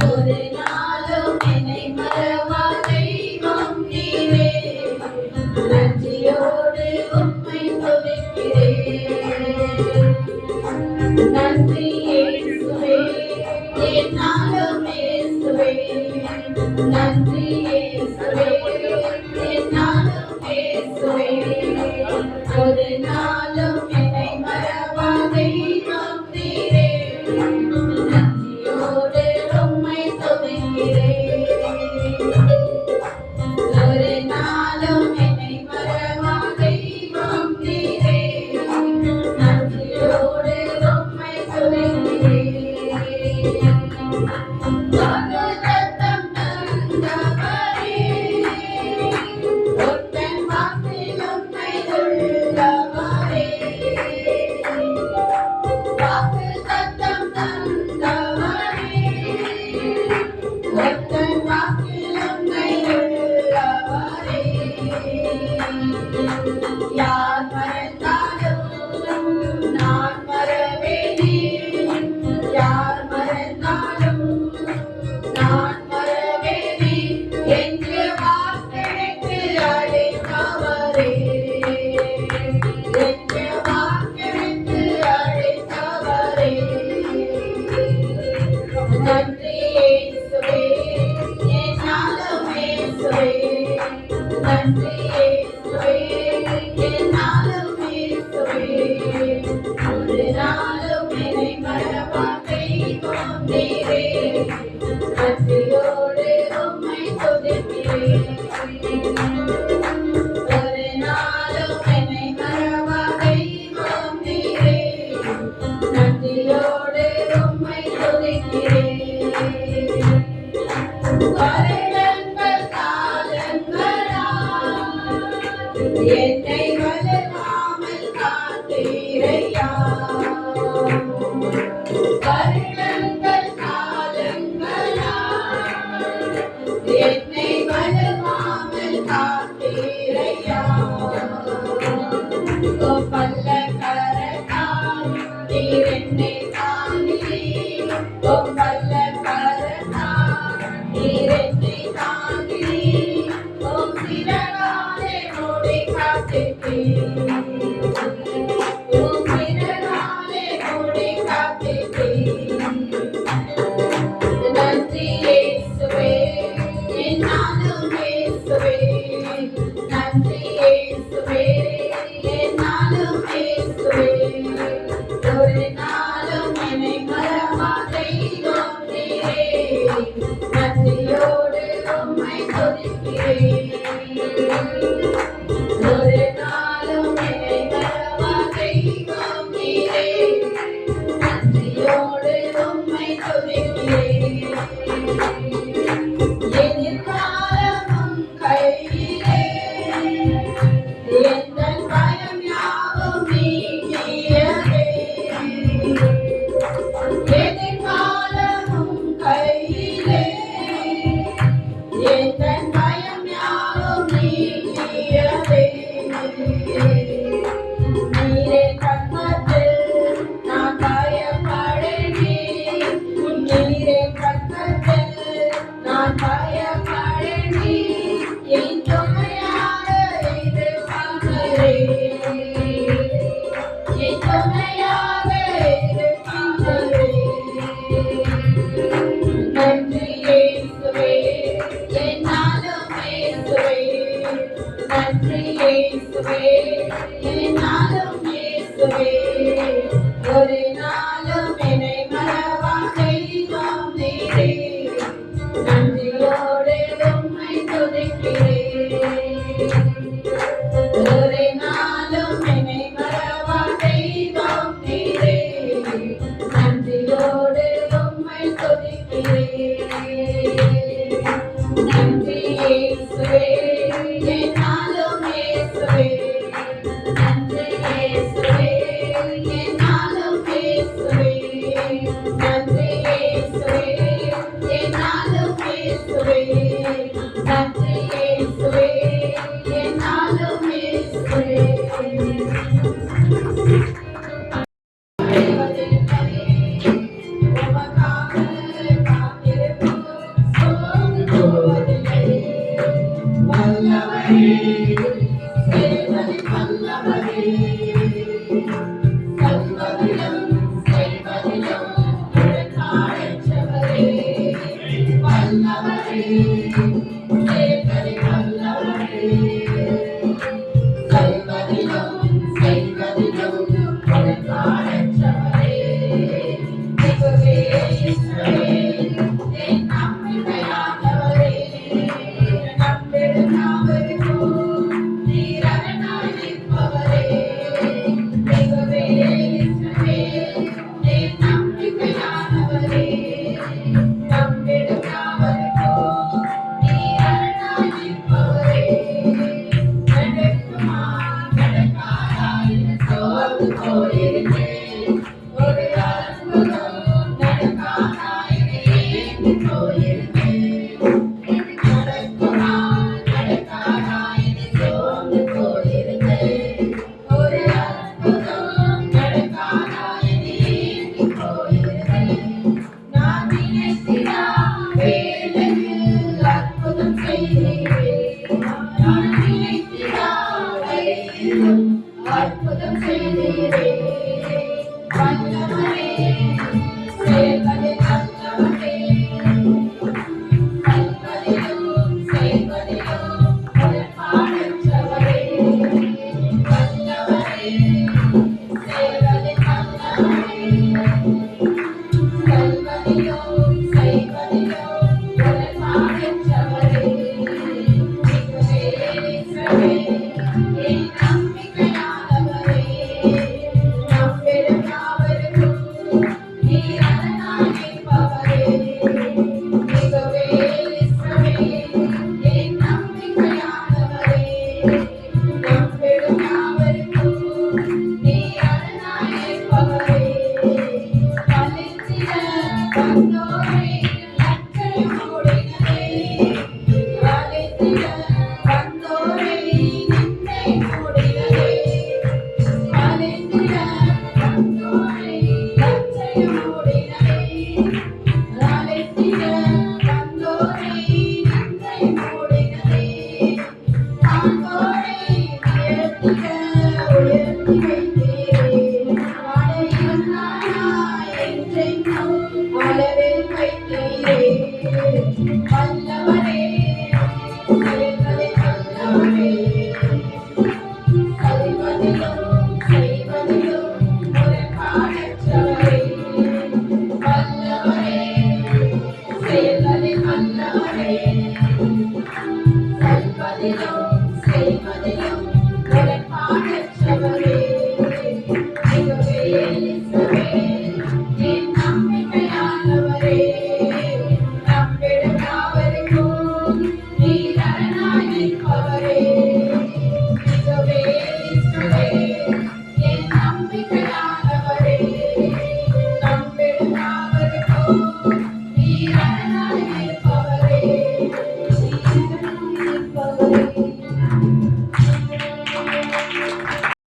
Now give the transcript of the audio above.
ஒரு நாளும் என்னை மறவா தெய்வம் நீரே. நன்றியோடு உம்மை துதிக்கிறேன். நன்றி இயேசுவே, என்னாலும் இயேசுவே. நன்றி இயேசுவே, என்னாலும் இயேசுவே. ஒரு நாளும் என்னை மறவா தெய்வம் நீரே. நன்றியோடு உம்மை துதிக்கிறேன். ஒரு நாளும் என்னை மறவா தெய்வம் நீரே. நன்றியோடு உம்மை துதிக்கிறேன். வாக்குத்தத்தம் தந்தவரே, ஒற்றன் வாக்கில் உண்மையுள்ளவரே. வாக்குத்தத்தம் தந்தவரே, ஒற்றன் வாக்கில் உண்மையுள்ளவரே. யார் மறந்தாலும் நான் மறவேனே. யார் மறந்தாலும் நான் மறவேனே. என்று வாக்கெடுத்து அழைத்தவரே. என்று வாக்கெடுத்து அழைத்தவரே. நன்றி இயேசுவே, என்னாலும் இயேசுவே. நன்றி இயேசுவே, என்னாலும் இயேசுவே. ஒரு நாளும் என்னை மறவா தெய்வம் நீரே. நன்றியோடு உம்மை துதிக்கிறேன். ஒரு நாளும் என்னை மறவா தெய்வம் நீரே. நன்றியோடு உம்மை துதிக்கிறேன். வருடங்கள் காலங்களா என்னை வளராமல் காத்தீரையா. வருடங்கள் காலங்களா என்னை வளராமல் காத்தீரையா. பல்ல கரத்தால் நீர் என்னை தாங்கினீர். பல்ல கரத்தால் நீர் என்னை தாங்கினீர். சிறகாலே மூடி காத்தீர். சிறகாலே மூடி காத்தீர். நன்றி இயேசுவே, என்னாலும் இயேசுவே. நன்றி இயேசுவே, என்னாலும் இயேசுவே. ஒரு நாளும் என்னை மறவா தெய்வம் நீரே. நன்றியோடு உம்மை துதிக்கிறேன். ஒரு நாளும் என்னை மறவா தெய்வம் நீரே. நன்றியோடு உம்மை துதிக்கிறேன். எதிர்காலமும் கையிலே, எந்தன் பயம் யாவும் நீக்கியதே. எதிர்காலமும் கையிலே, எந்தன் பயம் யாவும் சேர்ப்பது நல்லவரே, கல்வதிலும் செய்வதிலும் உடன்பாடற்றவரே, வல்லவரே, சேர்வது நல்லவரே, கல்வதிலும் செய்வதிலும் உடன்பாடற்றவரே, மிகுவேசரே, என் நம்பிக்கையானவரே, நம்பிடும் யாவருக்கும் நீர் அரணாய் நிற்பவரே, மிகுவேசரே, என் நம்பிக்கையானவரே, நம்பிடும் யாவருக்கும் நீர் அரணாய் நிற்பவரே, பலித்திட வந்தோரை லட்சம் மூடினதே, பலித்திட வந்தோரை நிந்தை மூடினதே, பலித்திட வந்தோரை லட்சம் மூடினதே, பலித்திட வந்தோரை நிந்தை மூடினதே, ஆண்டோரை உயர்த்திட உயர்த்தி வைத்தீரே, வாழையல்லாய் என்றென்றும் அளவில் வைத்தீரே,